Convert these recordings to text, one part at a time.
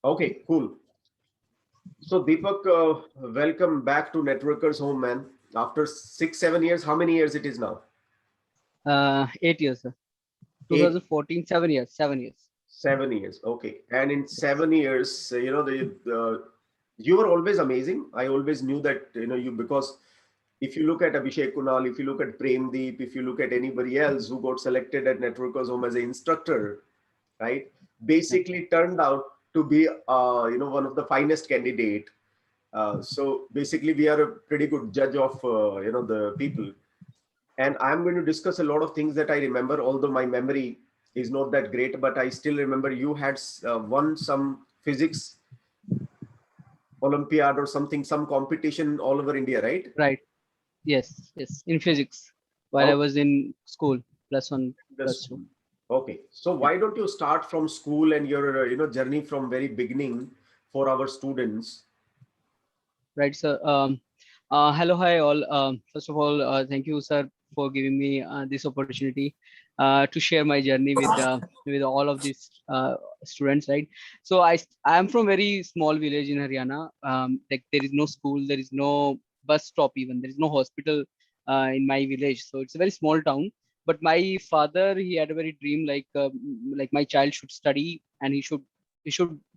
Okay, cool. So Deepak, welcome back to Networkers Home, man. After 6, 7 years, how many years it is now? 8 years, sir. Eight, 2014, 7 years, 7 years. 7 years. Okay, and in 7 years, you were always amazing. I always knew that you, because if you look at Abhishek Kunal, if you look at Premdeep, if you look at anybody else who got selected at Networkers Home as an instructor, right, Yeah. basically turned out to be one of the finest candidate. So basically, we are a pretty good judge of the people, and I'm going to discuss a lot of things that I remember. Although my memory is not that great, but I still remember you had won some physics Olympiad or something, some competition all over India, right? Right. Yes. Yes. In physics, while I Oh, was in school, +1, the +2. school. Okay, so why don't you start from school and your journey from very beginning for our students? Right, sir. Hello, hi, all. First of all, thank you, sir, for giving me this opportunity to share my journey with all of these students. Right. So I am from very small village in Haryana. Like there is no school, there is no bus stop, even there is no hospital in my village. So it's a very small town. But my father, he had a very dream, like my child should study and he should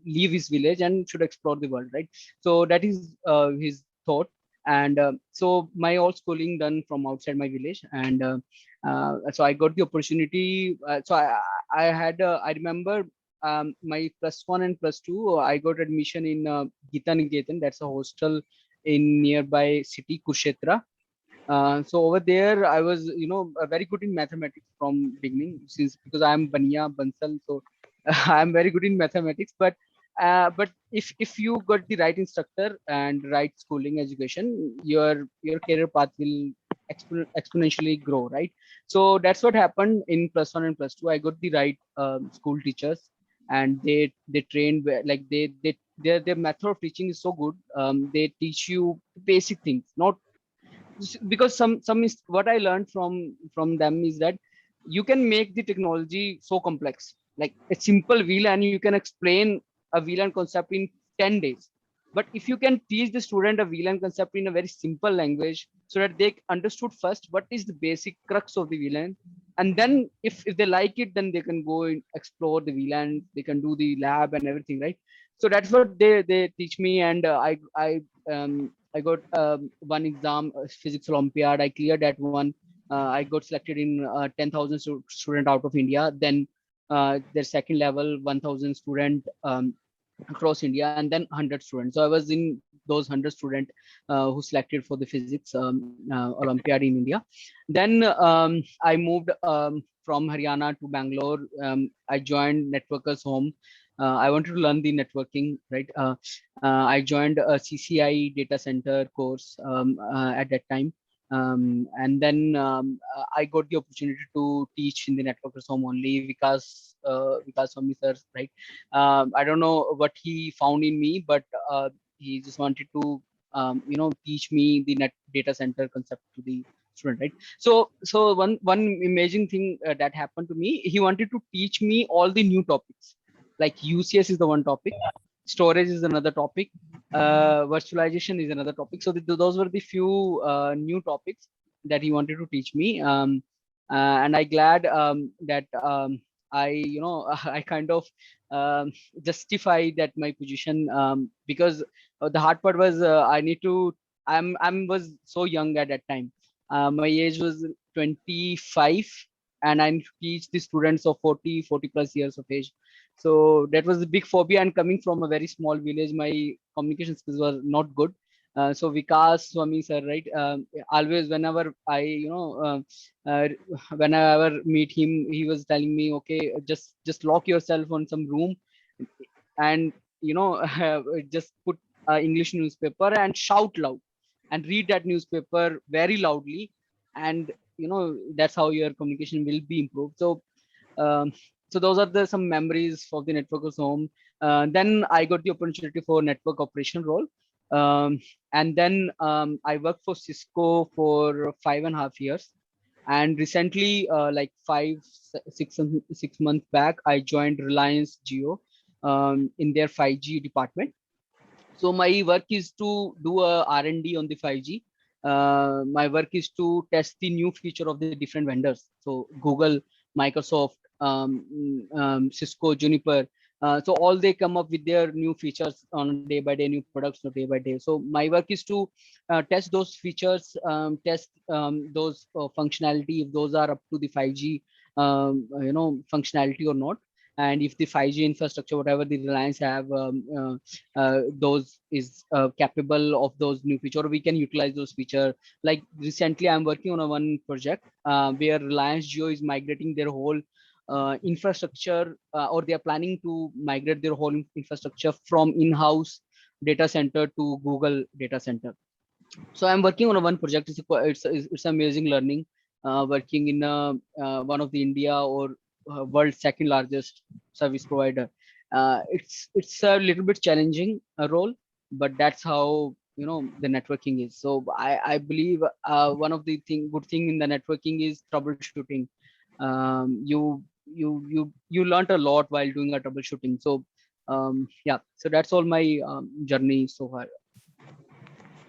leave his village and should explore the world. Right. So that is his thought. And so my all schooling done from outside my village. And so I got the opportunity. I remember my +1 and +2, I got admission in Gita Niketan. That's a hostel in nearby city Kurshetra. So over there, I was, very good in mathematics from beginning, since because I am Bania Bansal, so I'm very good in mathematics. But if you got the right instructor and right schooling education, your career path will exponentially grow, right? So that's what happened in +1 and +2. I got the right school teachers, and they trained like their method of teaching is so good. They teach you basic things, not because some is what I learned from them is that you can make the technology so complex, like a simple VLAN you can explain a VLAN concept in 10 days. But if you can teach the student a VLAN concept in a very simple language so that they understood first what is the basic crux of the VLAN, and then if they like it, then they can go and explore the VLAN, they can do the lab and everything, right? So that's what they teach me. And I got one exam, physics Olympiad. I cleared that one. I got selected in 10,000 student out of India. Then their second level, 1,000 student across India, and then 100 students. So I was in those 100 student who selected for the physics Olympiad in India. Then I moved from Haryana to Bangalore. I joined Networkers Home. I wanted to learn the networking, right? I joined a CCIE data center course at that time. And then I got the opportunity to teach in the Networkers Home only because Swami sir, right? I don't know what he found in me, but he just wanted to teach me the net data center concept to the student, right? So one amazing thing that happened to me, he wanted to teach me all the new topics. Like UCS is the one topic, storage is another topic, virtualization is another topic. So those were the few new topics that he wanted to teach me. And I glad that I I kind of justify that my position, because the hard part was I need to I'm was so young at that time. My age was 25, and I need to teach the students of 40 plus years of age. So that was a big phobia, and coming from a very small village, my communication skills were not good. So Vikas Swami sir, right? Always whenever I uh, whenever meet him, he was telling me, okay, just lock yourself on some room, and just put English newspaper and shout loud and read that newspaper very loudly, and that's how your communication will be improved. Um, so those are the some memories of the Networkers Home. Then I got the opportunity for network operation role. Um, and then I worked for Cisco for 5.5 years. And recently, like 6 months back, I joined Reliance Geo. in their 5G department. So my work is to do a R&D on the 5G. My work is to test the new feature of the different vendors. So Google, Microsoft, Cisco, Juniper. So all they come up with their new features on day by day, new products on day by day. So my work is to test those features, test those functionality, if those are up to the 5G, functionality or not. And if the 5G infrastructure, whatever the Reliance have, those is capable of those new feature, or we can utilize those feature. Like recently, I'm working on one project where Reliance Jio is migrating their whole infrastructure, or they are planning to migrate their whole infrastructure from in-house data center to Google data center. So I'm working on one project. It's amazing learning, working in one of the India or world's second largest service provider. It's a little bit challenging role, but that's how the networking is. So I believe one of the good thing in the networking is troubleshooting. You learned a lot while doing a troubleshooting. So yeah, so that's all my journey so far.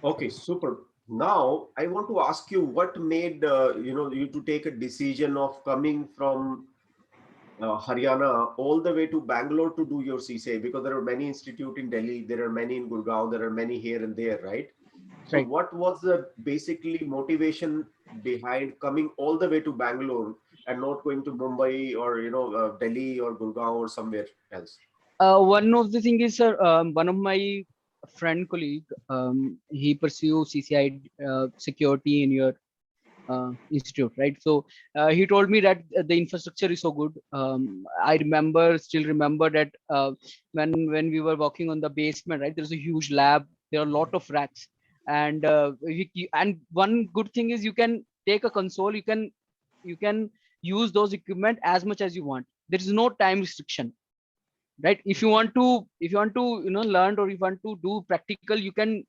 Okay, super. Now I want to ask you, what made you to take a decision of coming from Haryana all the way to Bangalore to do your CCIE? Because there are many institutes in Delhi, there are many in Gurgaon, there are many here and there, right? So Right. what was the basically motivation behind coming all the way to Bangalore and not going to Mumbai or Delhi or Gurgaon or somewhere else? One of the thing is, sir, one of my friend colleague, he pursue CCIE security in your institute, right? So he told me that the infrastructure is so good. I still remember that when we were walking on the basement, right? There's a huge lab. There are a lot of racks, and and one good thing is you can take a console. You can use those equipment as much as you want. There is no time restriction, right? If you want to learn, or if you want to do practical, you can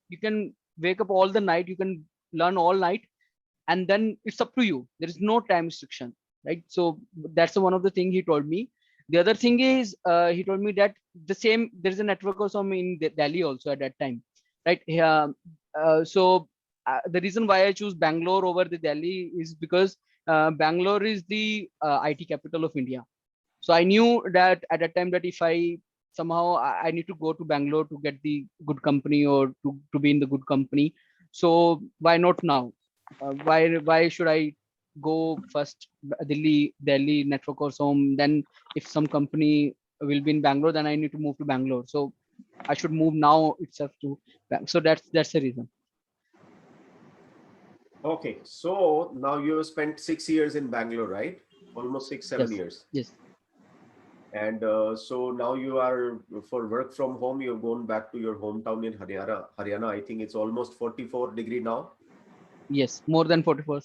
wake up all the night, you can learn all night, and then it's up to you. There is no time restriction, right? So that's one of the thing he told me. The other thing is, he told me that there is a network also in Delhi also at that time, right? So the reason why I choose Bangalore over the Delhi is because Bangalore is the IT capital of India. So I knew that at that time, that if I somehow I need to go to Bangalore to get the good company, or to be in the good company. So why not now? Why should I go first Delhi network or some? Then if some company will be in Bangalore, then I need to move to Bangalore. So I should move now itself to Bangalore. So that's the reason. Okay, so now you have spent 6 years in Bangalore, right? Almost 6-7 Yes. years. Yes. And so now you are, for work from home, you've gone back to your hometown in Haryana. I think it's almost 44 degrees now. Yes. More than 44.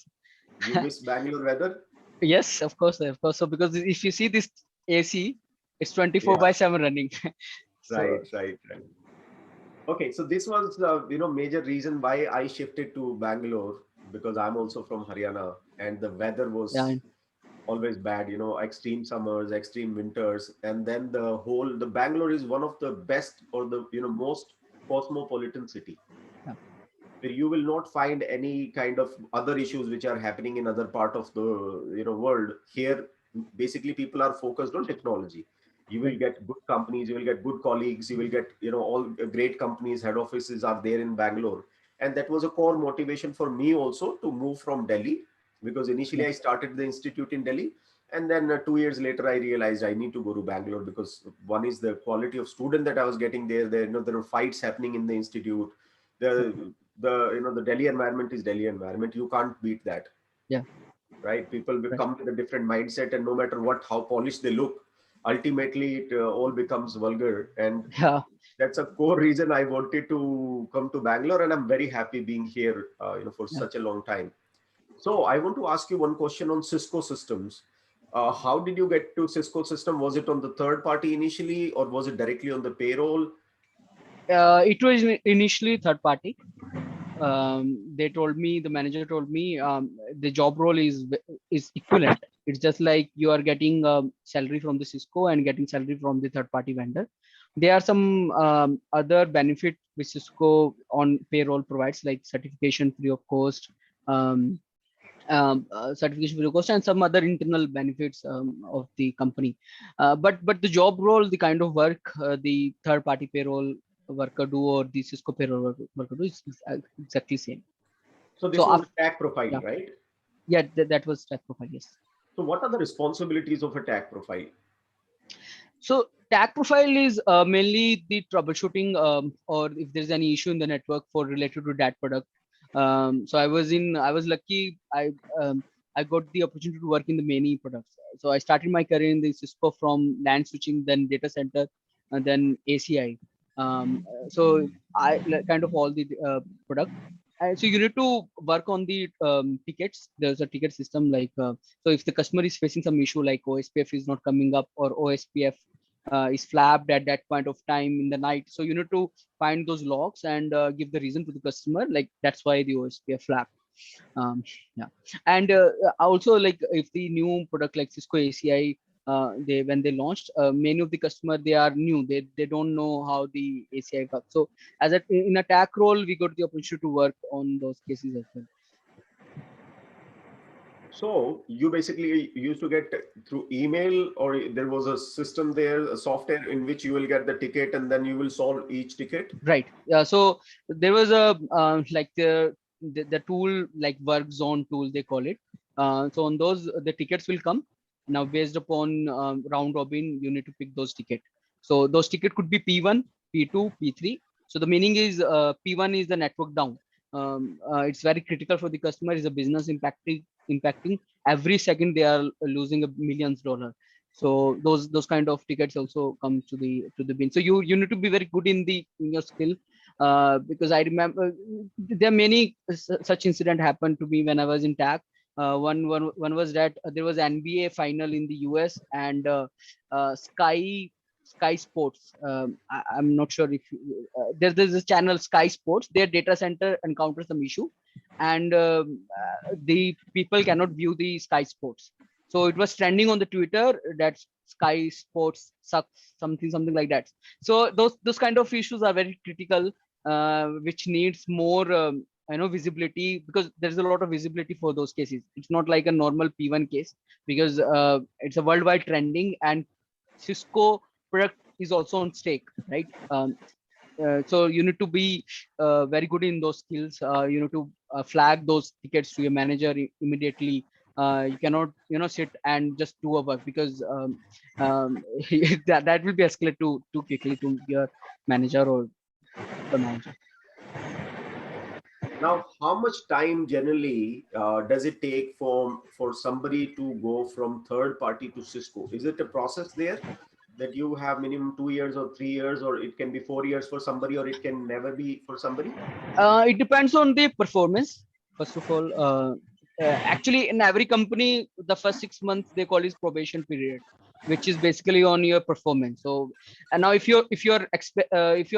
You miss Bangalore weather? Yes, of course, of course. So because if you see this AC, it's 24 Yeah, by 7 running. right, So right, right. Okay, so this was major reason why I shifted to Bangalore, because I'm also from Haryana and the weather yeah. was always bad, extreme summers, extreme winters. And then the Bangalore is one of the best, or the most cosmopolitan city, Yeah. where you will not find any kind of other issues which are happening in other part of the world. Here basically people are focused on technology. You will Right. get good companies, you will get good colleagues, you will get all great companies, head offices are there in Bangalore. And that was a core motivation for me also to move from Delhi, because initially Yeah. I started the institute in Delhi, and then 2 years later I realized I need to go to Bangalore, because one is the quality of student that I was getting there. There were fights happening in the institute. The Delhi environment is Delhi environment. You can't beat that, Yeah. right? People will Right. come with a different mindset, and no matter how polished they look, ultimately it all becomes vulgar. And Yeah. that's a core reason I wanted to come to Bangalore, and I'm very happy being here, for Yeah. such a long time. So I want to ask you one question on Cisco systems. How did you get to Cisco system? Was it on the third party initially, or was it directly on the payroll? It was initially third party. They told me, the manager told me, the job role is equivalent. It's just like you are getting salary from the Cisco and getting salary from the third party vendor. There are some other benefit which Cisco on payroll provides, like certification free of cost, um, certification free of cost, and some other internal benefits of the company. But the job role, the kind of work the third party payroll worker do or the Cisco payroll worker do is exactly same. So this So was after, a tag profile, yeah, right? yeah, that was tech profile. Yes. So what are the responsibilities of a tag profile? So tag profile is mainly the troubleshooting, or if there's any issue in the network for related to that product. So I was lucky. I got the opportunity to work in the many products. So I started my career in the Cisco from LAN switching, then data center, and then ACI. So I kind of all the product. So you need to work on the tickets. There's a ticket system like so if the customer is facing some issue like OSPF is not coming up or OSPF is flagged at that point of time in the night. So you need to find those logs and give the reason to the customer, like that's why the OSPF flagged. Yeah, and also like if the new product like Cisco ACI, they when they launched, many of the customer they are new, they don't know how the ACI works. So as a in a TAC role, we got the opportunity to work on those cases as well. So you basically used to get through email, or there was a system there, a software in which you will get the ticket and then you will solve each ticket? Right. Yeah. So there was a like the tool like work zone tool they call it. So on those the tickets will come. Now based upon round robin, you need to pick those ticket. So those ticket could be P1, P2, P3. So the meaning is P1 is the network down. It's very critical for the customer. Is a business impacting every second they are losing a $millions. So those kind of tickets also come to the bin. So you need to be very good in your skill, because I remember there are many such incident happened to me when I was in TAC. One was that there was NBA final in the US, and Sky Sports. I'm not sure if there's this channel Sky Sports. Their data center encounters some issue, and the people cannot view the Sky Sports. So it was trending on the Twitter that Sky Sports sucks, something like that. So those kind of issues are very critical, which needs more visibility, because there's a lot of visibility for those cases. It's not like a normal P1 case, because it's a worldwide trending, and Cisco product is also on stake, right? So you need to be very good in those skills. You need to flag those tickets to your manager immediately. You cannot sit and just do a work, because that will be escalated too quickly to your manager or the manager. Now, how much time generally does it take for somebody to go from third party to Cisco? Is it a process there that you have minimum 2 years or 3 years, or it can be 4 years for somebody, or it can never be for somebody? It depends on the performance. First of all, actually, in every company, the first 6 months they call is probation period, which is basically on your performance. So, and now if you're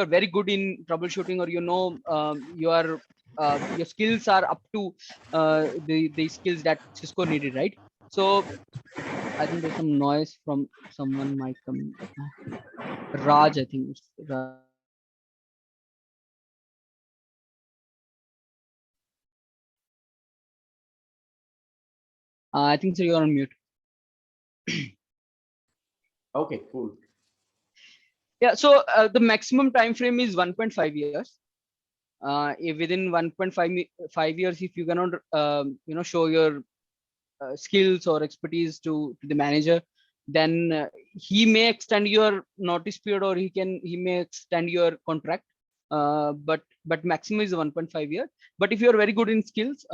very good in troubleshooting, or your skills are up to the skills that Cisco needed, right? So I think there's some noise from someone might come. Raj, I think it's Raj. I think so. You're on mute. Okay, cool. Yeah. So the maximum time frame is 1.5 years. If within 1.5 years, if you cannot show your skills or expertise to the manager, then he may extend your notice period, or he may extend your contract. But maximum is 1.5 year. But if you are very good in skills,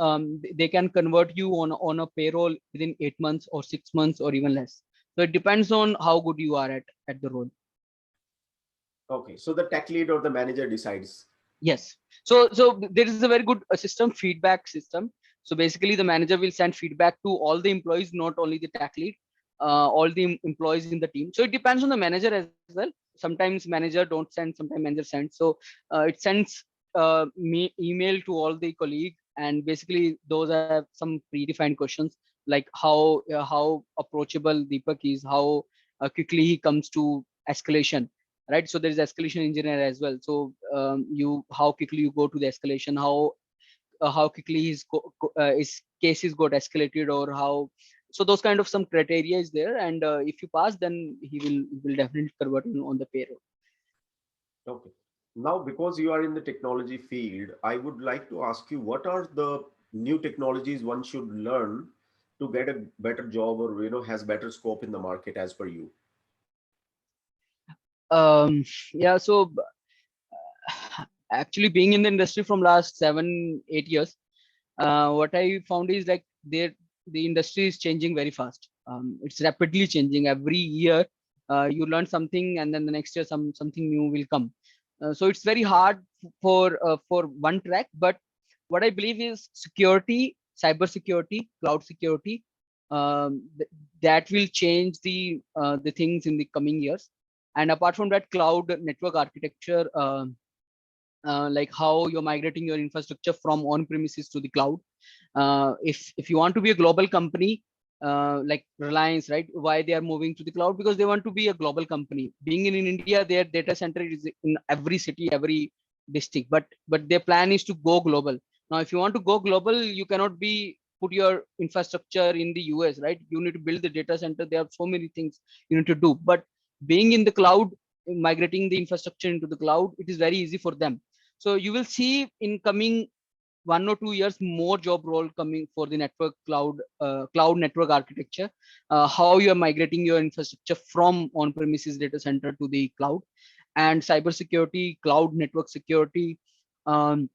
they can convert you on a payroll within 8 months or 6 months or even less. So it depends on how good you are at the role. Okay, so the tech lead or the manager decides. Yes. So there is a very good system, feedback system. So basically the manager will send feedback to all the employees, not only the tech lead, all the employees in the team. So it depends on the manager as well. Sometimes manager don't send, sometimes manager sends. So it sends email to all the colleague, and basically those are some predefined questions. like how approachable Deepak is, how quickly he comes to escalation, right? So there is escalation engineer as well. So how quickly you go to the escalation, how quickly his cases got escalated, or how. So those kind of some criteria is there, and if you pass, then he will definitely convert you on the payroll. Okay. Now, because you are in the technology field, I would like to ask you, what are the new technologies one should learn to get a better job, or has better scope in the market as per you? Yeah, so actually being in the industry from last 7-8 years, what I found is like the industry is changing very fast. It's rapidly changing every year. You learn something, and then the next year something new will come. So it's very hard for one track. But what I believe is security, cyber security, cloud security, that will change the things in the coming years. And apart from that, cloud network architecture. Like how you're migrating your infrastructure from on premises to the cloud. If you want to be a global company, like Reliance, right? Why they are moving to the cloud? Because they want to be a global company. Being in India, their data center is in every city, every district, but their plan is to go global. Now, if you want to go global, you cannot be put your infrastructure in the US, right? You need to build the data center. There are so many things you need to do. But being in the cloud, migrating the infrastructure into the cloud, it is very easy for them. So you will see in coming 1 or 2 years more job role coming for the network cloud network architecture, how you are migrating your infrastructure from on-premises data center to the cloud, and cybersecurity, cloud network security, um,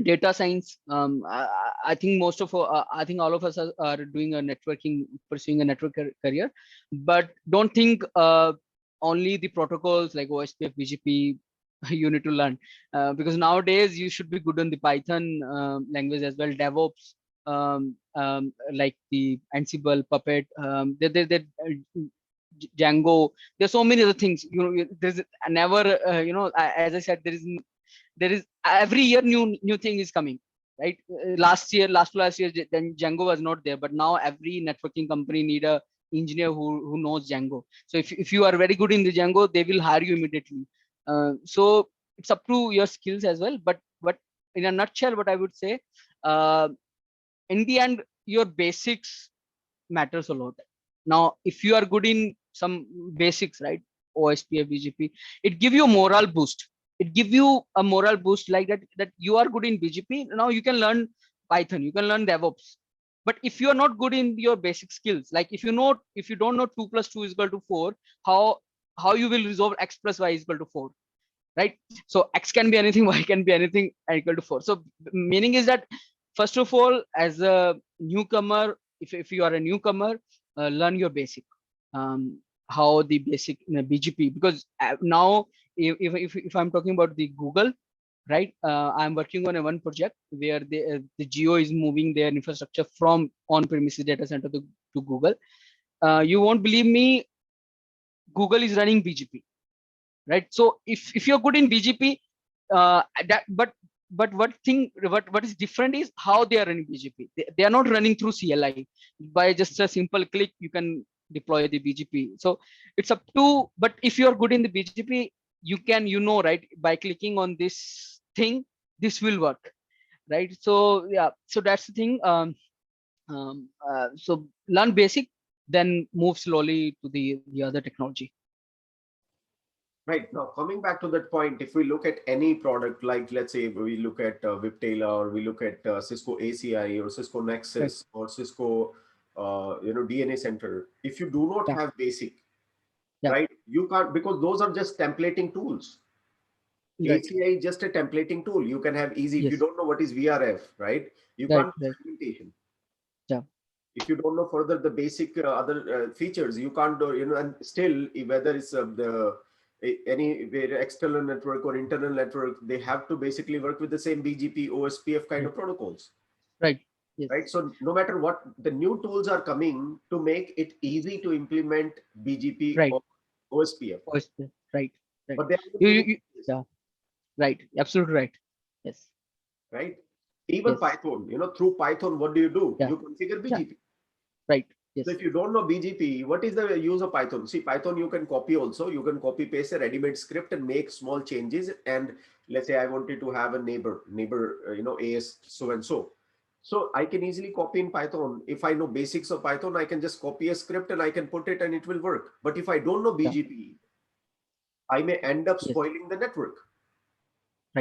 data science. I think I think all of us are doing a networking, pursuing a network career, but don't think only the protocols like OSPF, BGP you need to learn, because nowadays you should be good on the Python language as well, DevOps, like the Ansible, Puppet, Django. There's so many other things. There's never, as I said, there is every year new thing is coming, right? Last year, then Django was not there, but now every networking company need a engineer who knows Django. So if you are very good in the Django, they will hire you immediately. So it's up to your skills as well. But in a nutshell, what I would say, uh, in the end, your basics matters a lot. Now, if you are good in some basics, right, OSPF, BGP, it give you a moral boost. It give you a moral boost like that you are good in BGP. Now you can learn Python, you can learn DevOps. But if you are not good in your basic skills, like if you don't know 2 plus 2 is equal to 4, how you will resolve X plus Y is equal to 4, right? So X can be anything, Y can be anything, and equal to 4. So meaning is that, first of all, as a newcomer, if you are a newcomer, learn your basic, how the basic BGP, because now if I'm talking about the Google, right, I'm working on one project where the Geo is moving their infrastructure from on-premises data center to Google. You won't believe me, Google is running BGP, right? So if you're good in BGP, that but what is different is how they are running BGP. They are not running through CLI. By just a simple click, you can deploy the BGP. So it's up to. But if you are good in the BGP, you can, right, by clicking on this thing, this will work, right? So yeah, so that's the thing. So learn basic, then move slowly to the other technology. Right. Now, coming back to that point, if we look at any product, like let's say we look at Viptela, or we look at Cisco ACI, or Cisco Right. Nexus, or Cisco, DNA Center, if you do not Yeah. have basic, Yeah. right, you can't, because those are just templating tools. Right. ACI is just a templating tool. You can have easy, if you Yes. don't know what is VRF, right, you Right. can't do Right. segmentation. Yeah. If you don't know further the basic other features, you can't do, and still, whether it's any external network or internal network, they have to basically work with the same BGP, OSPF kind Right. of protocols, Right. Yes. right? So no matter what, the new tools are coming to make it easy to implement BGP Right. or OSPF, OSP. Right. Right. but they are not giving You this, yeah. Right. Absolutely right. Yes. right? Even Yes. Python, through Python, what do? Yeah. You configure Yeah. BGP. Right. Yes. So if you don't know BGP, what is the use of Python? See, Python you can copy also. You can copy paste a ready-made script and make small changes. And let's say I wanted to have a neighbor, AS so and so. So I can easily copy in Python. If I know basics of Python, I can just copy a script and I can put it and it will work. But if I don't know Yeah. BGP, I may end up Yes. spoiling the network.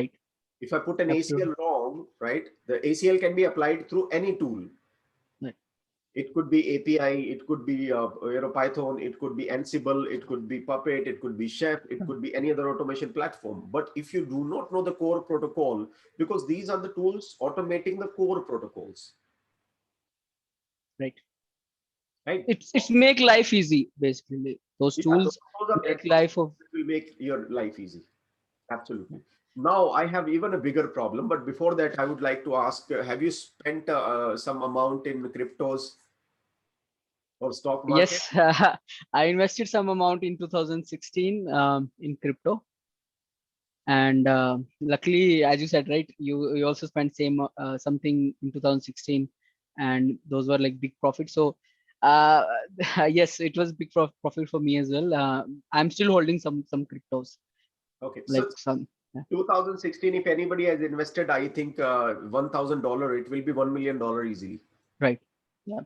Right. If I put an Absolutely. ACL wrong, right? The ACL can be applied through any tool. Right. It could be API, it could be Python, it could be Ansible, it could be Puppet, it could be Chef, it could be any other automation platform. But if you do not know the core protocol, because these are the tools automating the core protocols. Right. Right? It's make life easy, basically. Those Yeah, tools those are make networks life of. that will make your life easy. Absolutely. Now I have even a bigger problem, but before that, I would like to ask: have you spent some amount in cryptos or stock market? Yes, I invested some amount in 2016 in crypto, and luckily, as you said, right, you also spent same something in 2016, and those were like big profits. So uh, yes, it was big profit for me as well. I'm still holding some cryptos, Okay, so like some. Yeah. 2016, if anybody has invested, I think $1,000, it will be $1 million easily. Right. Yeah.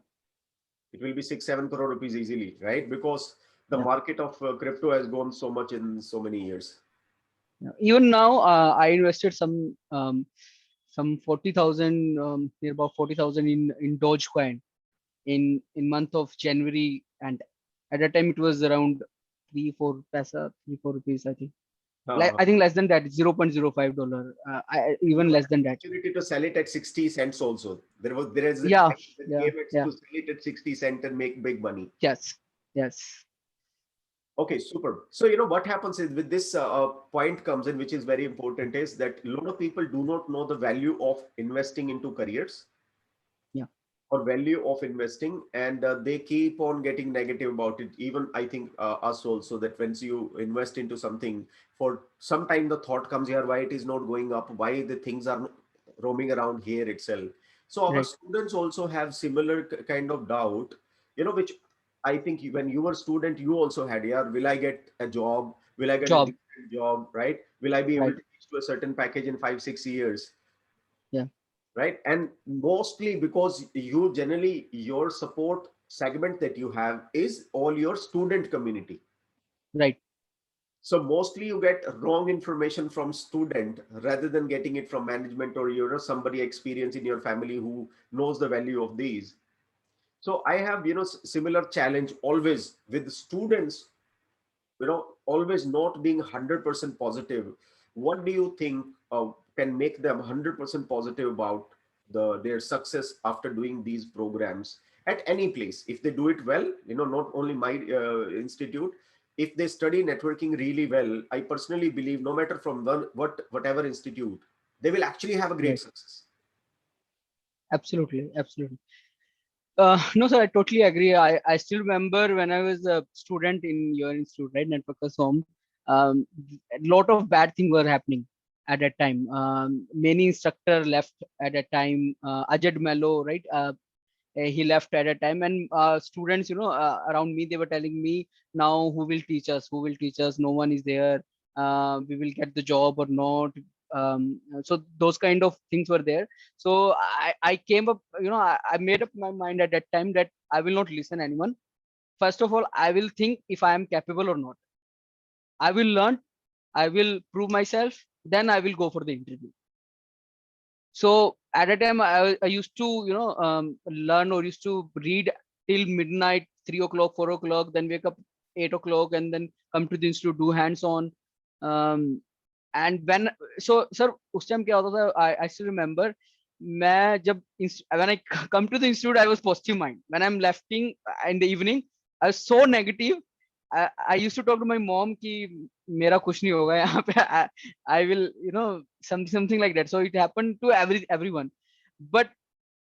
It will be 6-7 crore rupees easily, right? Because the Yeah. market of crypto has gone so much in so many years. Yeah. Even now, I invested some 40,000, near about 40,000 in Dogecoin in month of January, and at that time it was around 3-4 rupees, I think. Like Uh, I think less than that, $0.05. Even you less had than the that. opportunity to sell it at 60 cents also. There is a Yeah, time that yeah, came it yeah. to sell it at 60 cents and make big money. Yes, yes. Okay, super. So, what happens is with this point comes in, which is very important, is that a lot of people do not know the value of investing into careers Yeah, or value of investing, and they keep on getting negative about it. Even I think us also, that once you invest into something, for some time the thought comes here, why it is not going up, why the things are roaming around here itself. So our right. students also have similar kind of doubt, which I think when you were a student, you also had, yeah, will I get a job? Will I get a Job, decent job? Right? Will I be able right. to reach to a certain package in 5-6 years? Yeah, Right? And mostly because you generally, your support segment that you have is all your student community. right. So mostly you get wrong information from student rather than getting it from management or somebody experienced in your family who knows the value of these. So I have similar challenge always with students, always not being 100% positive. What do you think can make them 100% positive about their success after doing these programs at any place? If they do it well, not only my institute, if they study networking really well, I personally believe no matter from whatever institute, they will actually have a great Right. success. Absolutely, absolutely. No, sir, I totally agree. I still remember when I was a student in your institute, right, Networkers Home. A lot of bad things were happening at that time. Many instructor left at that time. Ajad Mello, right? He left at a time, and students, around me, they were telling me, now who will teach us? Who will teach us? No one is there. We will get the job or not. So those kind of things were there. So I came up, I made up my mind at that time that I will not listen anyone. First of all, I will think if I am capable or not. I will learn. I will prove myself. Then I will go for the interview. So at a time, I used to, learn or used to read till midnight, 3 o'clock, 4 o'clock, then wake up 8 o'clock, and then come to the institute, do hands-on. Um, and when, so sir, उस time क्या होता था? I still remember. मैं जब when I come to the institute, I was positive mind. When I'm leaving in the evening, I was so negative. I used to talk to my mom कि मेरा कुछ नहीं होगा यहाँ पे. I will, something like that. So it happened to everyone. But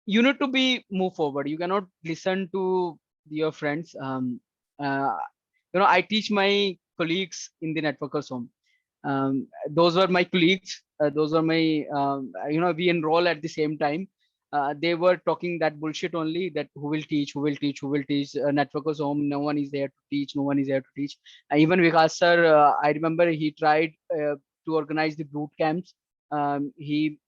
you need to be move forward. You cannot listen to your friends. Uh, I teach my colleagues in the networkers home. Those were my colleagues. Those were my, we enroll at the same time. they were talking that bullshit only, that who will teach, who will teach, who will teach, network was home, no one is there to teach, no one is there to teach. Even Vikas sir, I remember he tried to organize the boot camps. He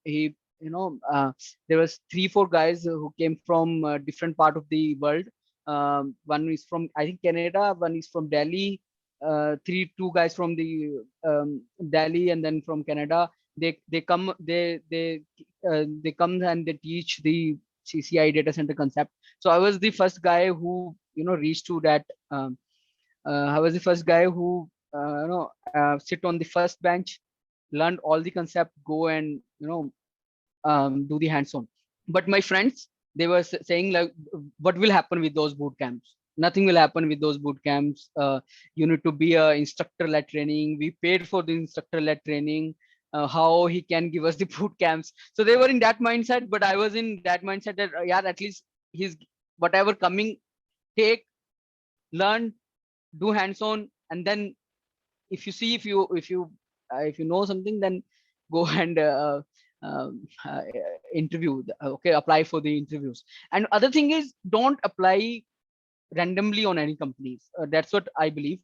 there was 3-4 guys who came from different part of the world. One is from, I think, Canada, one is from Delhi, two guys from the Delhi, and then from Canada. They come, they come and they teach the CCIE data center concept. So I was the first guy who reached to that. I was the first guy who sit on the first bench, learned all the concept, go and do the hands-on. But my friends, they were saying like, what will happen with those boot camps? Nothing will happen with those boot camps. You need to be a instructor-led training. We paid for the instructor-led training. How he can give us the boot camps? So they were in that mindset, but I was in that mindset that yeah, at least he's whatever coming, take, learn, do hands-on, and then if you see, if you know something, then go and interview. Okay, apply for the interviews. And other thing is, don't apply randomly on any companies. That's what I believe.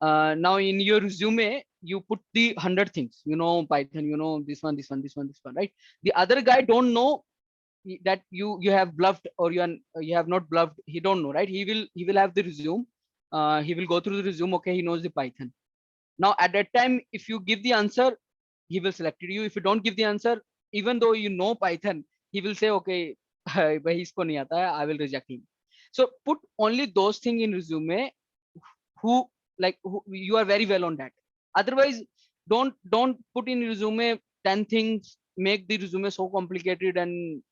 Now in your resume, you put the 100 things, Python, this one, this one, this one, this one, right? The other guy don't know that you have bluffed, or you have not bluffed. He don't know, right? He will have the resume. He will go through the resume. Okay, he knows the Python. Now at that time, if you give the answer, he will select you. If you don't give the answer, even though you know Python, he will say, okay, isko nahi aata hai, I will reject him. So put only those things in resume who you are very well on that. Otherwise, don't put in resume 10 things, make the resume so complicated, and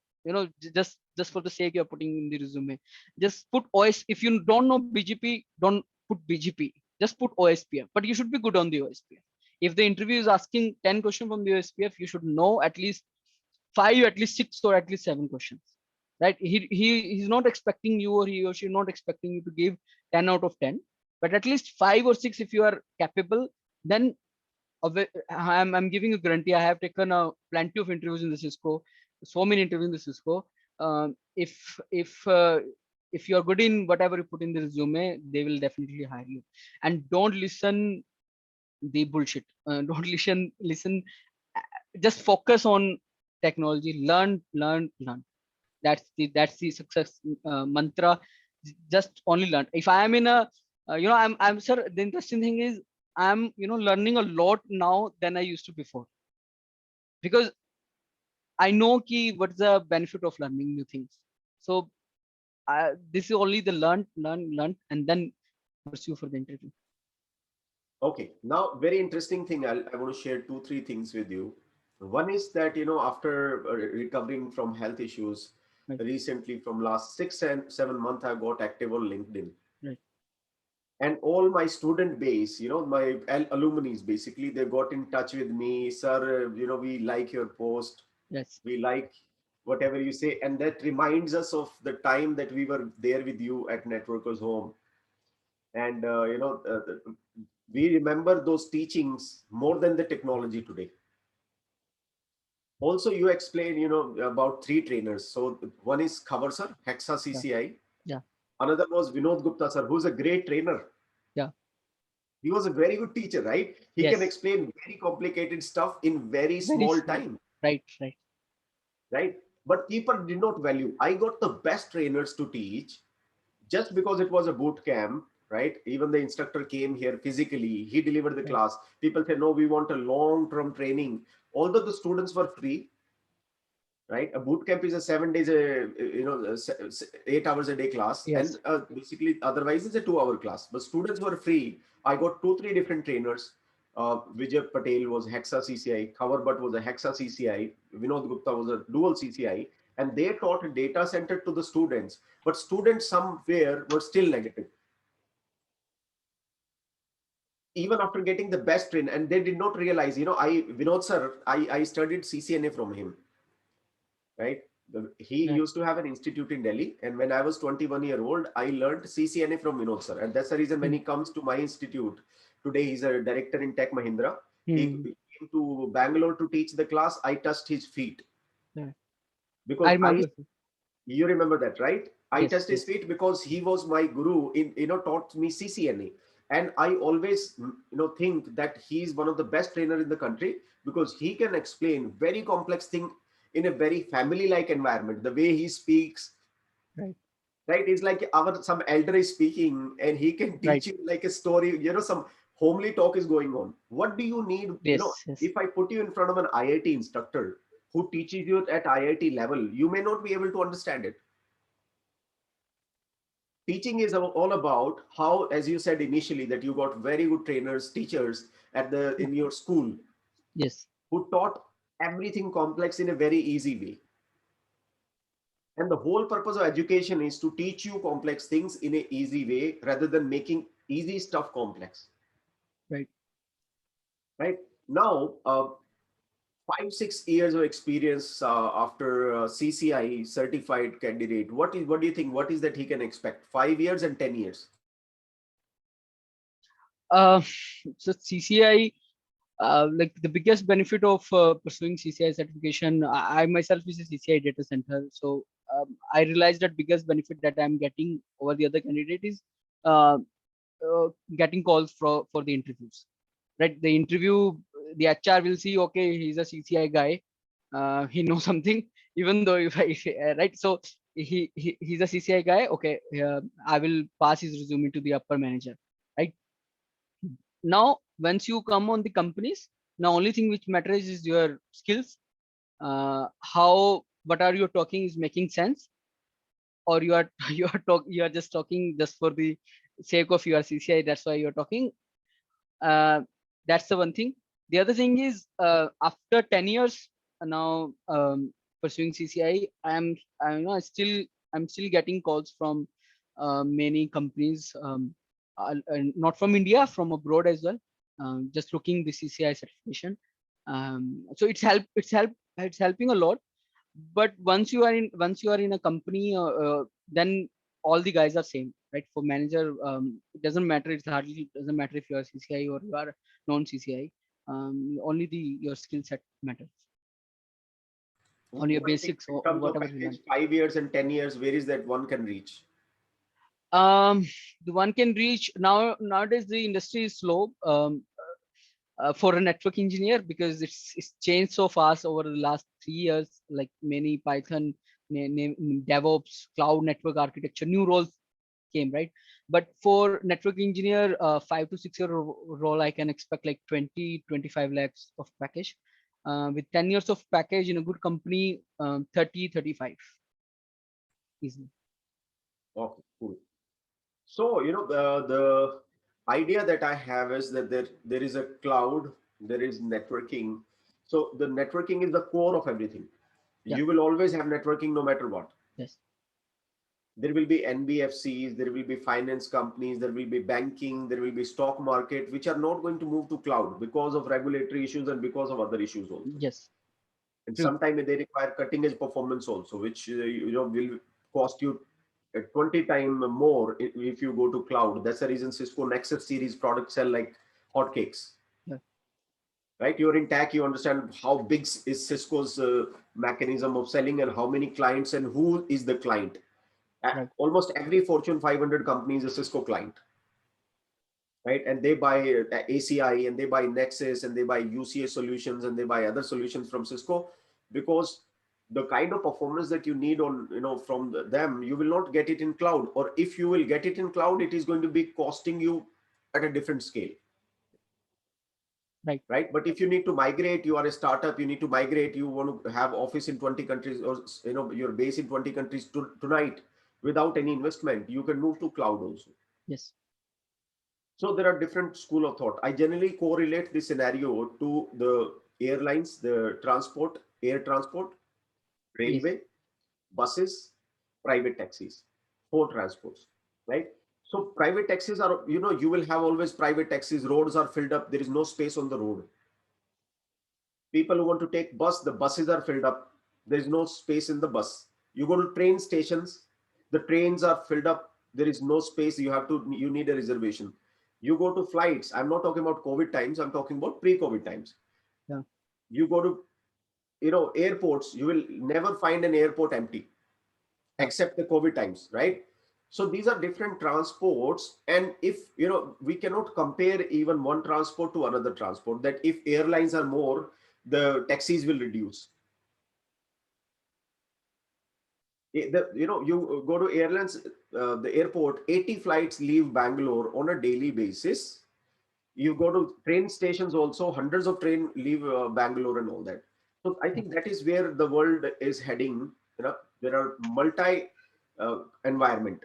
just for the sake you're putting in the resume. Just put OS. If you don't know BGP, don't put BGP. Just put OSPF, but you should be good on the OSPF. If the interview is asking 10 questions from the OSPF, you should know at least 5, at least 6, or at least 7 questions, right? He's not expecting you, or he or she not expecting you to give 10 out of 10, but at least 5 or 6 if you are capable. Then I'm giving a guarantee. I have taken plenty of interviews in the Cisco, so many interviews in the Cisco. If you are good in whatever you put in the resume, they will definitely hire you. And don't listen the bullshit. Don't listen. Just focus on technology. Learn. That's the success mantra. Just only learn. If I am in a I'm sir, the interesting thing is I'm learning a lot now than I used to before, because I know what's the benefit of learning new things. So this is only the learn, and then pursue for the interview. Okay, now very interesting thing. I want to share 2-3 things with you. One is that after recovering from health issues, Right. recently from last 6 and 7 months, I got active on LinkedIn. Right. And all my student base, my alumni, basically, they got in touch with me. Sir, we like your post. Yes. We like whatever you say. And that reminds us of the time that we were there with you at Networkers Home. And, we remember those teachings more than the technology today. Also, you explained, about 3 trainers. So one is Khabar sir, Hexa CCI. Yeah. Another was Vinod Gupta sir, who's a great trainer. Yeah. He was a very good teacher, right? He Yes. can explain very complicated stuff in very small time. Right. Right. But people did not value. I got the best trainers to teach just because it was a boot camp, right? Even the instructor came here physically, he delivered the class. People say, no, we want a long-term training. Although the students were free, right? A boot camp is a 7 days, 8 hours a day class. Yes. And basically, otherwise it's a 2-hour class. But students were free. I got 2-3 different trainers. Vijay Patel was Hexa CCI, Khabar Bhatt was a Hexa CCI, Vinod Gupta was a dual CCI, and they taught a data center to the students. But students somewhere were still negative. Even after getting the best train, and they did not realize, Vinod sir, I studied CCNA from him, right? He used to have an institute in Delhi, and when I was 21 years old, I learned CCNA from Vinod sir, and that's the reason when he comes to my institute today, he's a director in Tech Mahindra. He came to Bangalore to teach the class. I touched his feet. because remember. you remember that, right? I Yes, test his yes, feet because he was my guru in, taught me CCNA. And I always, think that he's one of the best trainer in the country because he can explain very complex thing in a very family-like environment. The way he speaks, right, right? It's like some elder is speaking and he can right. teach you like a story, some homely talk is going on. What do you need? Yes, yes, If I put you in front of an IIT instructor who teaches you at IIT level, you may not be able to understand it. Teaching is all about how, as you said initially, that you got very good trainers, teachers in your school yes, who taught everything complex in a very easy way. And the whole purpose of education is to teach you complex things in an easy way rather than making easy stuff complex. right. Right now, 5-6 years of experience after CCIE certified candidate. What do you think? What is that he can expect? 5 years and 10 years. Uh, so CCI, like the biggest benefit of pursuing CCI certification, I myself is a CCI data center. So I realized that biggest benefit that I'm getting over the other candidate is uh, getting calls for the interviews. Right, the interview, the HR will see, okay, he's a CCI guy, he knows something. Even though if I right, so he's a CCI guy. Okay, I will pass his resume to the upper manager. Right, now once you come on the companies, now only thing which matters is your skills. How, what are you talking is making sense, or you are you are just talking just for the sake of your CCI, that's why you're talking. uh, that's the one thing. The other thing is, after 10 years now, pursuing CCI, I'm still getting calls from many companies, not from India, from abroad as well, just looking the CCI certification. So it's helping a lot. But once you are in a company, then all the guys are same, right? For manager, it doesn't matter. It hardly doesn't matter if you are CCI or you are non-CCI. Only the your skill set matters, on your What do you think basics in or terms of whatever you package? learn. 5 years and 10 years, where is that one can reach? um the one can reach nowadays. The industry is slow, for a network engineer, because it's changed so fast over the last 3 years. Like many Python, DevOps, cloud network architecture, new roles came, right? But for network engineer, 5 to 6 year role, I can expect like 20-25 lakhs of package. With 10 years of package in a good company, 30-35 easily. Okay, cool. So, the idea that I have is that there is a cloud, there is networking. So the networking is the core of everything. Yeah. You will always have networking no matter what. Yes. There will be NBFCs, there will be finance companies, there will be banking, there will be stock market, which are not going to move to cloud because of regulatory issues and because of other issues also. Yes. And True. sometimes they require cutting edge performance also, which will cost you 20 times more if you go to cloud. That's the reason Cisco Nexus series products sell like hotcakes. Yeah. Right, you're in tech, you understand how big is Cisco's mechanism of selling and how many clients and who is the client. Right. Almost every Fortune 500 company is a Cisco client, right? And they buy ACI and they buy Nexus and they buy UCA solutions and they buy other solutions from Cisco, because the kind of performance that you need on, from them, you will not get it in cloud, or if you will get it in cloud, it is going to be costing you at a different scale. Right. Right, but if you need to migrate, you are a startup, you need to migrate, you want to have office in 20 countries, or your base in 20 countries tonight, without any investment, you can move to cloud also. Yes. So there are different school of thought. I generally correlate this scenario to the airlines, the transport, air transport, Yes. railway, buses, private taxis, four transports, right? So private taxis are, you will have always private taxis, roads are filled up, there is no space on the road. People who want to take bus, the buses are filled up, there is no space in the bus. You go to train stations, the trains are filled up, there is no space, you need a reservation. You go to flights, I'm not talking about COVID times, I'm talking about pre-COVID times. Yeah. You go to airports, you will never find an airport empty, except the COVID times, right? So these are different transports. And if, we cannot compare even one transport to another transport, that if airlines are more, the taxis will reduce. You go to airlines, the airport, 80 flights leave Bangalore on a daily basis. You go to train stations also, hundreds of train leave Bangalore and all that. So I think that is where the world is heading. There are multi environment.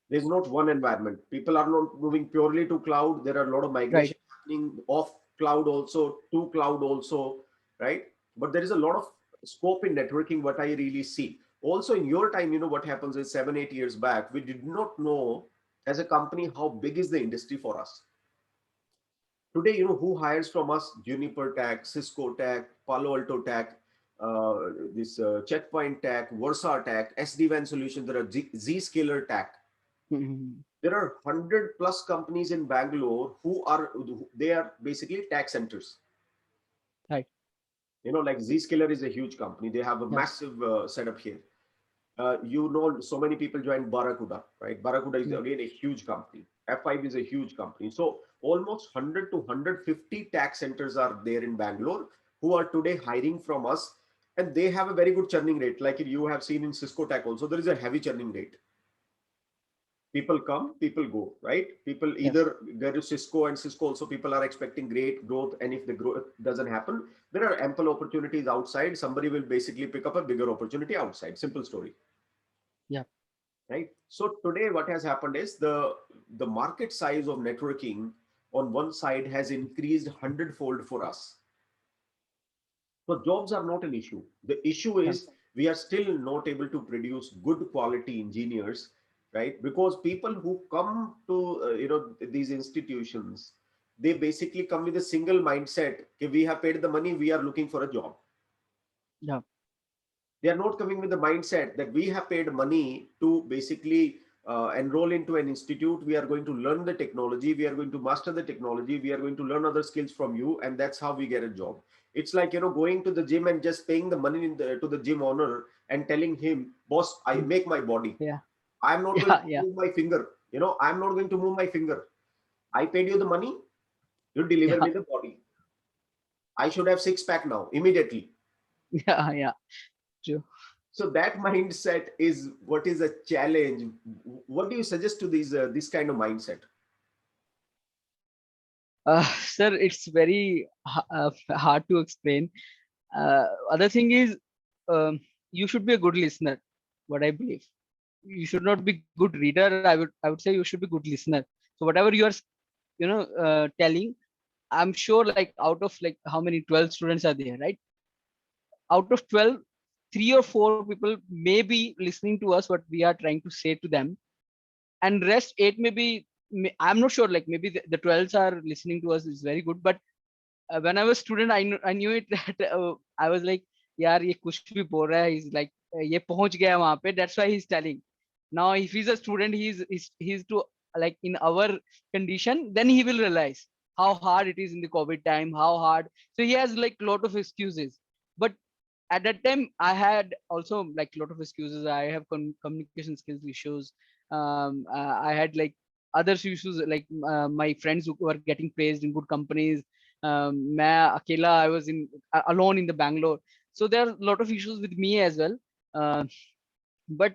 There's not one environment. People are not moving purely to cloud. There are a lot of Right. migration happening off cloud also, to cloud also, right? But there is a lot of scope in networking, what I really see. Also in your time, what happens is 7-8 years back, we did not know as a company how big is the industry for us. Today, who hires from us? Juniper Tech, Cisco Tech, Palo Alto Tech, this Checkpoint Tech, Versa Tech, SD-WAN solutions. There are Zscaler Tech. Mhm. There are 100+ companies in Bangalore they are basically tech centers. Right. Like Zscaler is a huge company. They have a Yeah. massive setup here. So many people joined Barracuda, right? Barracuda is Yeah. again a huge company. F5 is a huge company. So almost 100 to 150 tech centers are there in Bangalore who are today hiring from us, and they have a very good churning rate. Like you have seen in Cisco Tech also, there is a heavy churning rate. People come, people go, right? People Yes. either go to Cisco, and Cisco also people are expecting great growth. And if the growth doesn't happen, there are ample opportunities outside. Somebody will basically pick up a bigger opportunity outside. Simple story. Yeah. Right. So today what has happened is the market size of networking on one side has increased 100-fold for us. So jobs are not an issue. The issue Yeah. is we are still not able to produce good quality engineers, right? Because people who come to these institutions, they basically come with a single mindset. Okay, we have paid the money, we are looking for a job. Yeah. They are not coming with the mindset that we have paid money to basically enroll into an institute. We are going to learn the technology. We are going to master the technology. We are going to learn other skills from you. And that's how we get a job. It's like, going to the gym and just paying the money to the gym owner and telling him, boss, I make my body. Yeah. I'm not going Yeah. to Yeah. move my finger. I'm not going to move my finger. I paid you the money. You deliver Yeah. me the body. I should have six-pack now, immediately. Yeah. Yeah. True. So that mindset is what is a challenge. What do you suggest to these this kind of mindset? Sir, it's very hard to explain. Other thing is, you should be a good listener. What I believe, you should not be good reader. I would say you should be good listener. So whatever you are, telling, I'm sure like out of like how many 12 students are there, right? Out of 12, 3 or 4 people may be listening to us what we are trying to say to them, and rest 8 maybe, I'm not sure, like maybe the 12s are listening to us is very good, but when I was student, I knew it that I was like, yaar ye kuch bhi bol raha hai, he's like ye pahunch gaya wahan pe, that's why he's telling. Now if he's a student, he's to like in our condition, then he will realize how hard it is in the COVID time, how hard. So he has like lot of excuses, but at that time I had also like a lot of excuses. I have communication skills issues. I had like other issues, like my friends who were getting praised in good companies. मैं अकेला, I was in alone in the Bangalore. So there are a lot of issues with me as well. But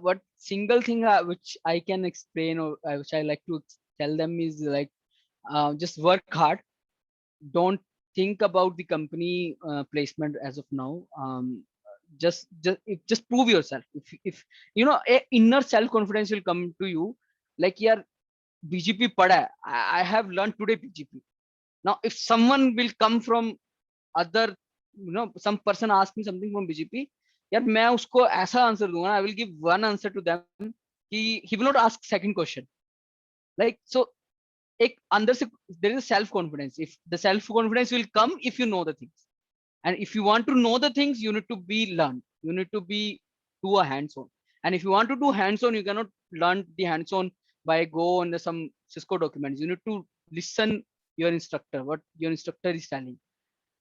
what single thing which I can explain, or which I like to tell them is like, just work hard. Don't think about the company placement as of now. Just prove yourself. If a inner self confidence will come to you, like यार BGP पढ़ा है, I have learned today BGP. Now if someone will come from other, some person ask me something from BGP, यार मैं उसको ऐसा answer दूंगा, I will give one answer to them. He will not ask second question. Like so, एक अंदर से there is a self confidence. If the self confidence will come if you know the things, and if you want to know the things, you need to be learned. You need to be do a hands on. And if you want to do hands on, you cannot learn the hands on by go on some Cisco documents. You need to listen your instructor, what your instructor is telling.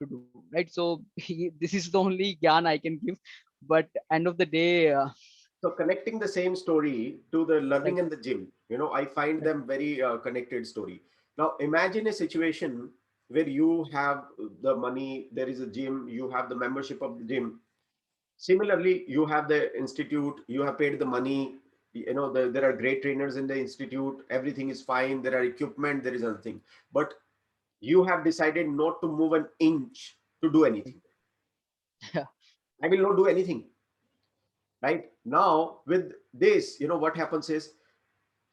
to do, right? So this is the only gyan I can give, but end of the day, So connecting the same story to the right, learning and the gym, I find right, them very connected story. Now imagine a situation where you have the money, there is a gym, you have the membership of the gym. Similarly, you have the institute, you have paid the money, there are great trainers in the institute, everything is fine, there are equipment, there is nothing. But you have decided not to move an inch to do anything. yeah, I will not do anything. Right now, with this, what happens is,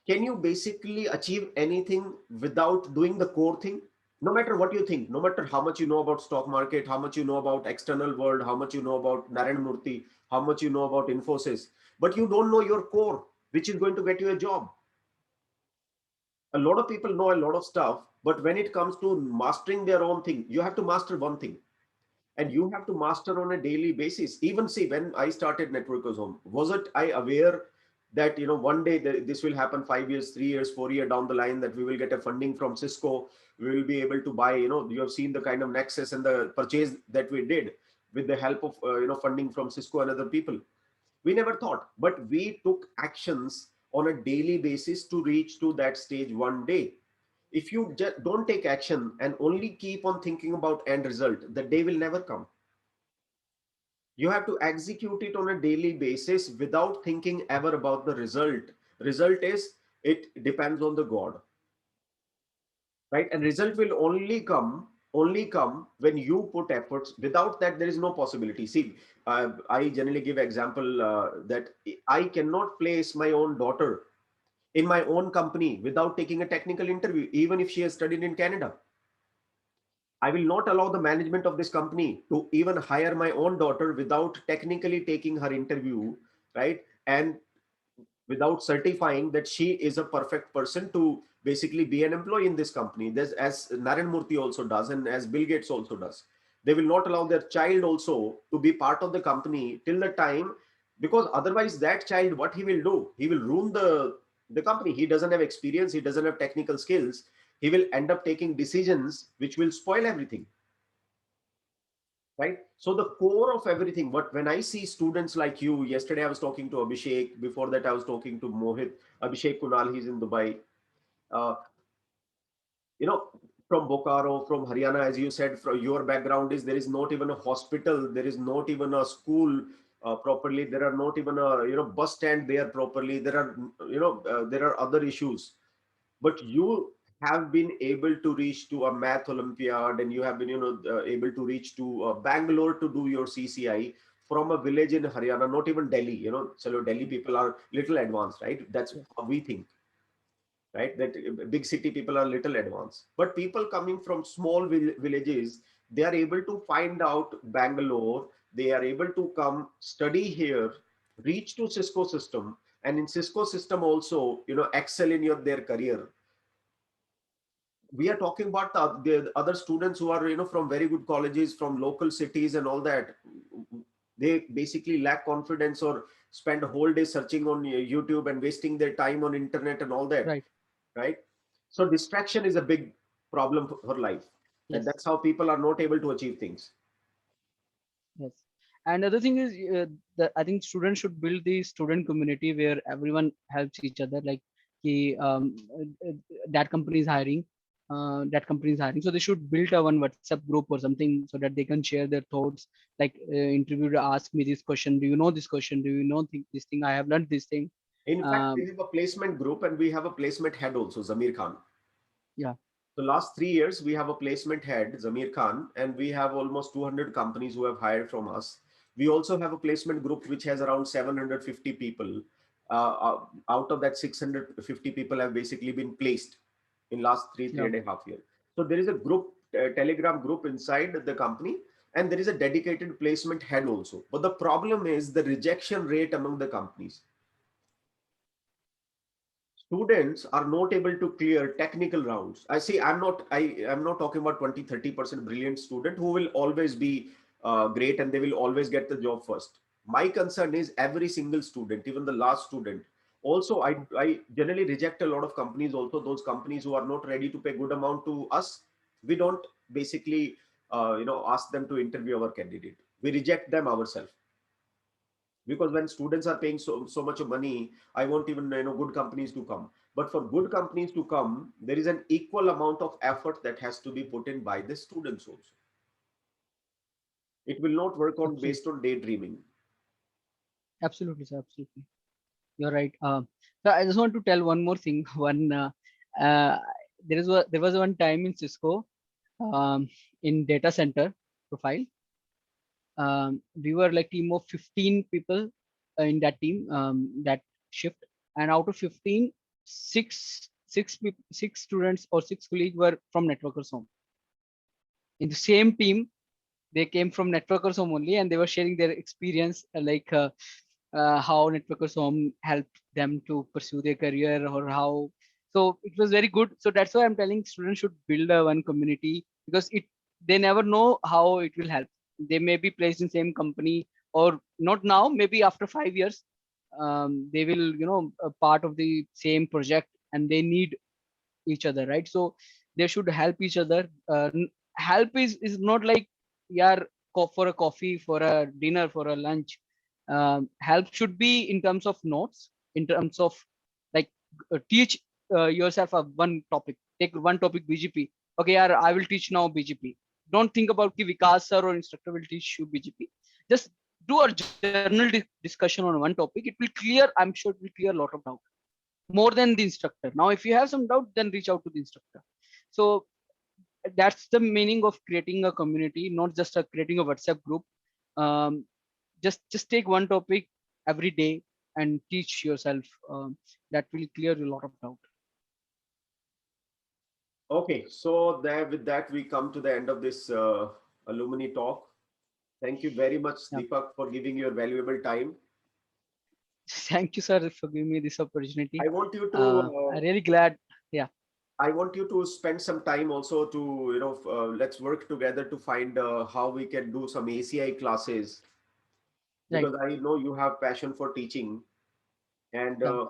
can you basically achieve anything without doing the core thing? No matter what you think, no matter how much you know about stock market, how much you know about external world, how much you know about Narayan Murthy, how much you know about Infosys, but you don't know your core, which is going to get you a job. A lot of people know a lot of stuff, but when it comes to mastering their own thing, you have to master one thing, and you have to master on a daily basis. Even see, when I started Networkers Home, wasn't I aware that one day this will happen, 5 years, 3 years, 4 years down the line, that we will get a funding from Cisco, we will be able to buy, you have seen the kind of Nexus and the purchase that we did with the help of funding from Cisco and other people. We never thought, but we took actions on a daily basis to reach to that stage one day. If you just don't take action and only keep on thinking about end result, the day will never come. You have to execute it on a daily basis without thinking ever about the result. Result is, it depends on the God, right? And result will only come when you put efforts. Without that, there is no possibility. See, I generally give example that I cannot place my own daughter in my own company without taking a technical interview, even if she has studied in Canada. I will not allow the management of this company to even hire my own daughter without technically taking her interview, right? And without certifying that she is a perfect person to basically be an employee in this company. There's, as Naren Murthy also does, and as Bill Gates also does. They will not allow their child also to be part of the company till the time, because otherwise that child, what he will do, he will ruin the company. He doesn't have experience, he doesn't have technical skills. He will end up taking decisions which will spoil everything, right? So the core of everything, what when I see students like you, yesterday I was talking to Abhishek, before that I was talking to Mohit, Abhishek Kunal, he's in Dubai, uh, you know from Bokaro, from Haryana, as you said, from your background is, there is not even a hospital, there is not even a school properly, there are not even a bus stand there properly, there are there are other issues, but you have been able to reach to a math Olympiad, and you have been able to reach to Bangalore to do your CCIE from a village in Haryana, not even Delhi. So Delhi people are little advanced, right? That's yes, how we think, right? That big city people are little advanced, but people coming from small villages, they are able to find out Bangalore, they are able to come study here, reach to Cisco system, and in Cisco system also excel in their career. We are talking about the other students who are from very good colleges, from local cities and all that. They basically lack confidence, or spend a whole day searching on YouTube and wasting their time on internet and all that, right, right? So distraction is a big problem for life, and yes, that's how people are not able to achieve things. yes. And the other thing is, I think students should build the student community where everyone helps each other. Like, that company is hiring, so they should build a one WhatsApp group or something so that they can share their thoughts. Like, interviewer ask me this question, do you know this question, do you know this thing, I have learned this thing. In fact, we um, have a placement group, and we have a placement head also, Zamir Khan. yeah, So last 3 years, we have a placement head, Zamir Khan, and we have almost 200 companies who have hired from us. We also have a placement group which has around 750 people. Out of that, 650 people have basically been placed in last three yeah, and a half years. So there is a group, Telegram group inside the company, and there is a dedicated placement head also. But the problem is the rejection rate among the companies. Students are not able to clear technical rounds. I see, I'm not talking about 20-30% brilliant student who will always be great and they will always get the job first. My concern is every single student, even the last student. Also, I generally reject a lot of companies, also those companies who are not ready to pay good amount to us. We don't basically ask them to interview our candidate. We reject them ourselves, because when students are paying so much of money, I want even good companies to come. But for good companies to come, there is an equal amount of effort that has to be put in by the students also. It will not work on Absolutely. based on daydreaming. Absolutely, sir. Absolutely. You're right. So I just want to tell one more thing. One, uh, there was one time in Cisco, in data center profile. We were like team of 15 people in that team, that shift, and out of 15, six students or six colleagues were from networkers home. In the same team, they came from networkers home only, and they were sharing their experience, how networkers home helped them to pursue their career, or how. So it was very good. So that's why I'm telling students should build a one community, because they never know how it will help. They may be placed in same company, or not now, maybe after 5 years, they will, a part of the same project, and they need each other, right? So they should help each other. Help is not like, yeah, for a coffee, for a dinner, for a lunch. Help should be in terms of notes, in terms of like, teach yourself a one topic. Take one topic, BGP. Okay, yeah, I will teach now BGP. Don't think about ki Vikas sir or instructor will teach you BGP. Just do a journal discussion on one topic. It will clear, I'm sure it will clear a lot of doubt, more than the instructor. Now, if you have some doubt, then reach out to the instructor. So that's the meaning of creating a community, not just creating a WhatsApp group. Um, just take one topic every day and teach yourself. That will clear a lot of doubt. Okay, so there, with that, we come to the end of this alumni talk. Thank you very much, Yeah. Deepak, for giving your valuable time. Thank you, sir, for giving me this opportunity. I want you to I'm really glad. Yeah. I want you to spend some time also to, let's work together to find how we can do some ACI classes, Right. because I know you have passion for teaching. And Yeah.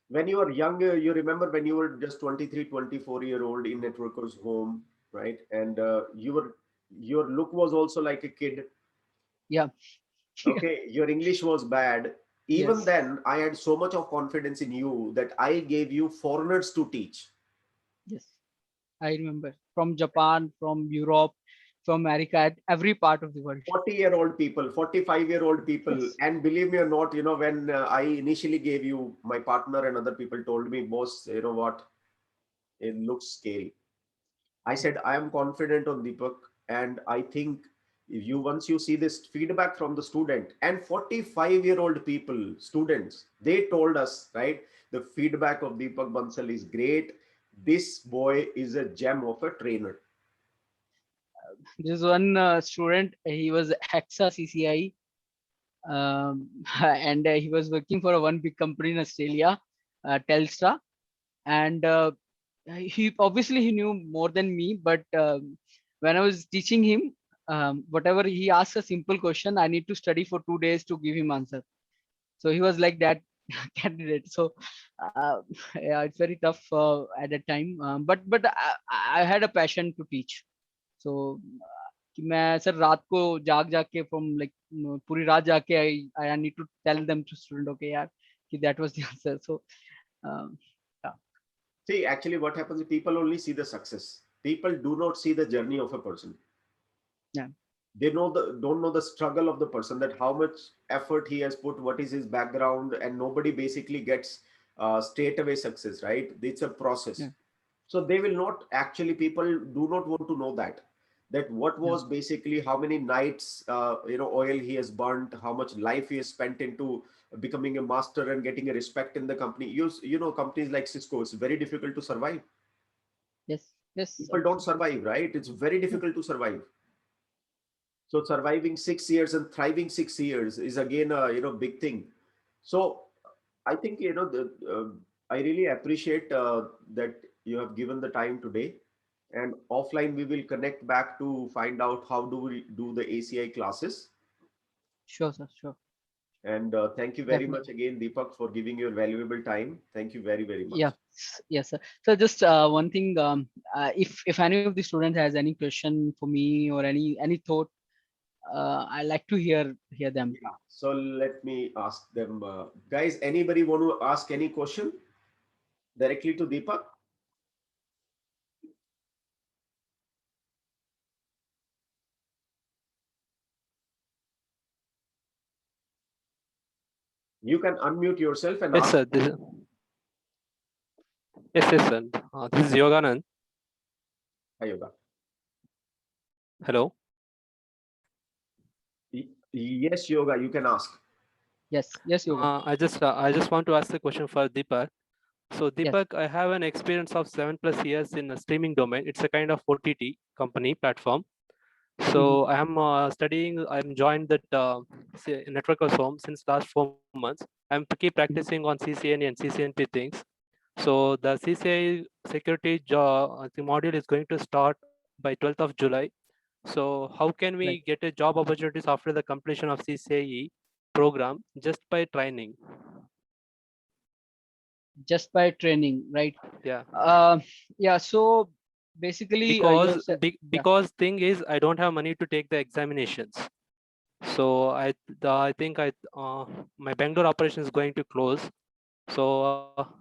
when you were young, you remember when you were just 23, 24-year-old in networker's home, right? And your look was also like a kid. Yeah. Okay, your English was bad. Even Yes. then, I had so much of confidence in you that I gave you foreigners to teach. Yes. I remember, from Japan, from Europe, from America, every part of the world. 40-year-old people, 45-year-old people. Yes. And believe me or not, when I initially gave you, my partner and other people told me, boss, you know what, it looks scary. I said, I am confident on Deepak. And I think if you, once you see this feedback from the student, and 45-year-old people, students, they told us, right? The feedback of Deepak Bansal is great. This boy is a gem of a trainer. This one student, he was Hexa CCIE, and he was working for a one big company in Australia, Telstra, and he obviously he knew more than me, but when I was teaching him, whatever he asked a simple question, I need to study for 2 days to give him answer. So he was like that candidate. So uh, yeah, it's very tough at that time, but I had a passion to teach. So कि मैं sir रात को जाग जाग के from like पूरी रात जाग के I need to tell them to student, okay यार, कि that was the answer. So um, yeah. See, actually, what happens is people only see the success. People do not see the journey of a person. Yeah. They don't know the struggle of the person, that how much effort he has put, what is his background, and nobody basically gets straight away success, right? It's a process. Yeah. So they will not actually, people do not want to know that what Yeah. was basically how many nights oil he has burnt, how much life he has spent into becoming a master and getting a respect in the company. Companies like Cisco, it's very difficult to survive. Yes. Yes. People don't Absolutely. survive, right? It's very Yeah. difficult to survive. So surviving 6 years and thriving 6 years is again a big thing. So I think I really appreciate that you have given the time today. And offline we will connect back to find out how do we do the ACI classes. Sure, sir. Sure. And thank you very much Definitely. again, Deepak, for giving your valuable time. Thank you very, very much. Yeah. Yes, sir. So just one thing, if any of the students has any question for me or any thought, I like to hear them. Yeah. So let me ask them, guys. Anybody want to ask any question directly to Deepak? You can unmute yourself and Yes, ask. sir. Yes, sir. This is Yoganand. Hi, Yoga. Hello. Yes, Yoga, you can ask. Yes, Yoga. I just want to ask a question for Deepak. So Yes. Deepak, I have an experience of 7+ years in a streaming domain. It's a kind of OTT company platform. So I am studying. I'm joined that network of home since last 4 months. I'm keep practicing on CCNA and CCNP things. So the CCIE security the module is going to start by 12th of July. So how can Right. we get a job opportunities after the completion of CCIE program just by training? Just by training, right? Yeah. Yeah. So basically, Because yeah. because thing is I don't have money to take the examinations. So I think my Bangalore operation is going to close. So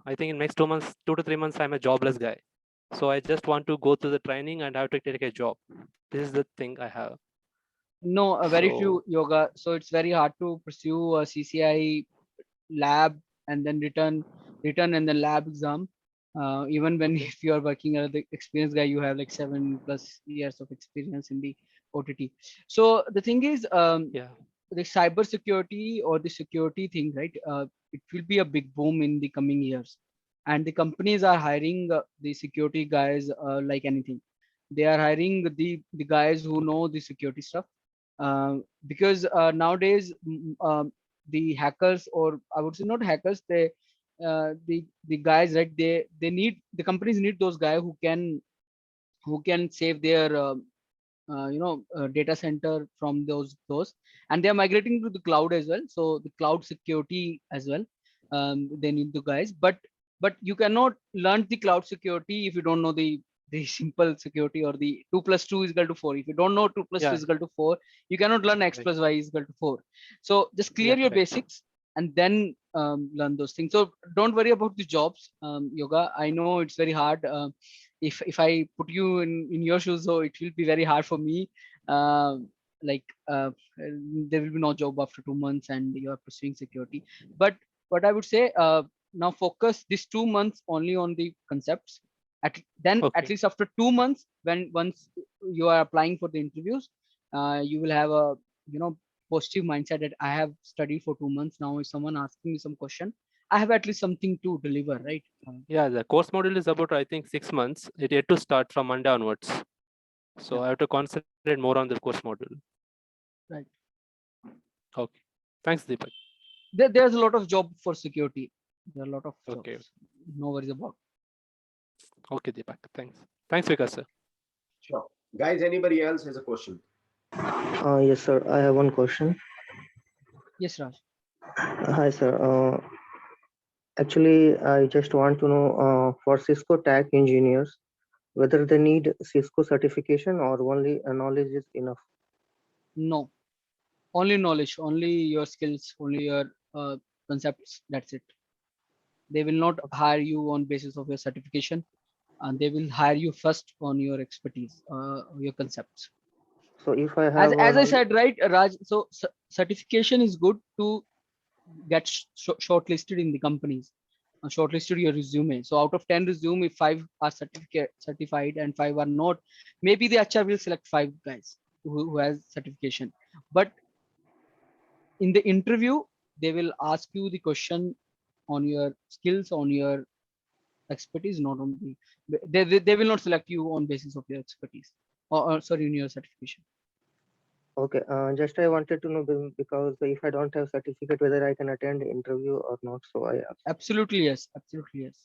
I think in next 2 months, 2 to 3 months, I'm a jobless guy. So I just want to go through the training and have to take a job. This is the thing I have. No, very true, So Yoga. So it's very hard to pursue a CCI lab and then return and then lab exam. Even when okay. if you are working as the experienced guy, you have like 7+ years of experience in the OTT. So the thing is, Yeah. the cyber security or the security thing, right? It will be a big boom in the coming years, and the companies are hiring the security guys like anything. They are hiring the guys who know the security stuff, because nowadays the hackers, or I would say not hackers, they the guys, right? They need, the companies need those guys who can save their data center from those, and they are migrating to the cloud as well. So the cloud security as well, they need the guys, but you cannot learn the cloud security if you don't know the simple security, or the 2 plus 2 is equal to 4. If you don't know 2 plus 2 Yeah. is equal to 4, you cannot learn x Right. plus y is equal to 4. So just Yeah. clear your Correct. basics and then learn those things. So don't worry about the jobs, Yoga. I know it's very hard. If I put you in your shoes, so it will be very hard for me. Uh, like there will be no job after 2 months, and you are pursuing security. But what I would say, now focus this 2 months only on the concepts. Then at Okay. least after 2 months, when once you are applying for the interviews, you will have a positive mindset that I have studied for 2 months. Now if someone asking me some question, I have at least something to deliver, right? Yeah. The course module is about, I think, 6 months. It had to start from Monday onwards. So Yeah. I have to concentrate more on the course module. Right. Okay. Thanks, Deepak. There's a lot of job for security. There are a lot of Okay. jobs. No worries about. Okay, Deepak. Thanks. Thanks, Vikas, sir. Sure. Guys, anybody else has a question? Yes, sir. I have one question. Yes, Raj. Hi, sir. Actually, I just want to know for Cisco tech engineers whether they need Cisco certification or only knowledge is enough. No, only knowledge, only your skills, only your concepts. That's it. They will not hire you on basis of your certification, and they will hire you first on your expertise, your concepts. So if I As have a as I knowledge, said, right, Raj. So certification is good to get shortlisted in the companies. Shortlisted your resume. So out of 10 resume, if 5 are certified and 5 are not, maybe the HR will select 5 guys who has certification. But in the interview, they will ask you the question on your skills, on your expertise, not on the, they will not select you on basis of your expertise, or sorry, in your certification. okay. Just I wanted to know because if I don't have certificate, whether I can attend the interview or not. So I asked. Absolutely yes, absolutely yes,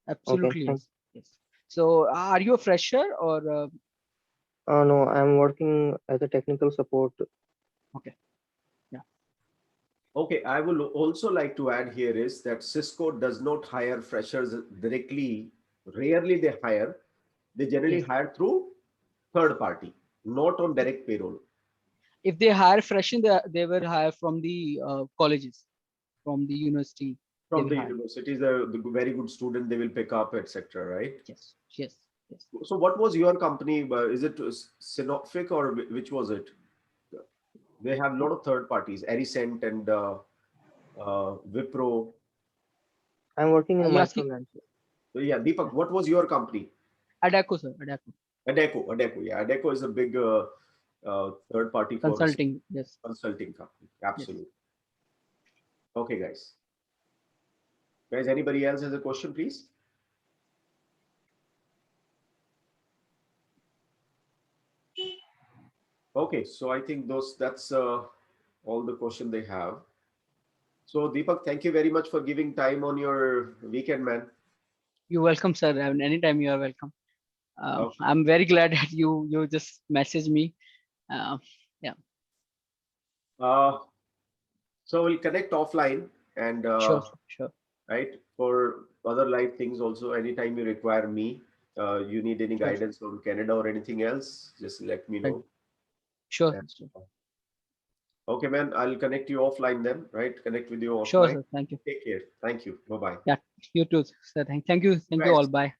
Okay. absolutely Thank. yes, yes. So are you a fresher or No, I'm working as a technical support. okay? Yeah. Okay, I will also like to add here is that Cisco does not hire freshers directly. Rarely they hire. They generally Yes. hire through third party, not on direct payroll. If they hire freshmen, they will hire from the colleges, from the university. They From will the hire. universities, the very good student they will pick up, etc. Right? Yes. Yes. Yes. So, what was your company? Is it Synophic or which was it? They have a lot of third parties, Aricent and Wipro. I'm working in You asking Microland. So yeah, Deepak, what was your company? Adecco, sir. Adecco. Adecco. Yeah, Adecco is a big third party for Consulting. Yes. consulting company. Yes. Absolutely. Okay, guys. Guys, anybody else has a question, please? Okay, so I think that's all the question they have. So Deepak, thank you very much for giving time on your weekend, man. You're welcome, sir. And anytime you are welcome. Okay. I'm very glad that you just messaged me. Yeah. So we'll connect offline and Sure. Sure. right, for other live things also. Anytime you require me, you need any Sure. guidance from Canada or anything else, just let me know. Sure. And, Sure. okay, man, I'll connect you offline then, right? Connect with you Sure, offline. sir. Thank you. Take care. Thank you. Bye-bye. Yeah. You too, sir. Thank you. Thank you Guys. all. Bye.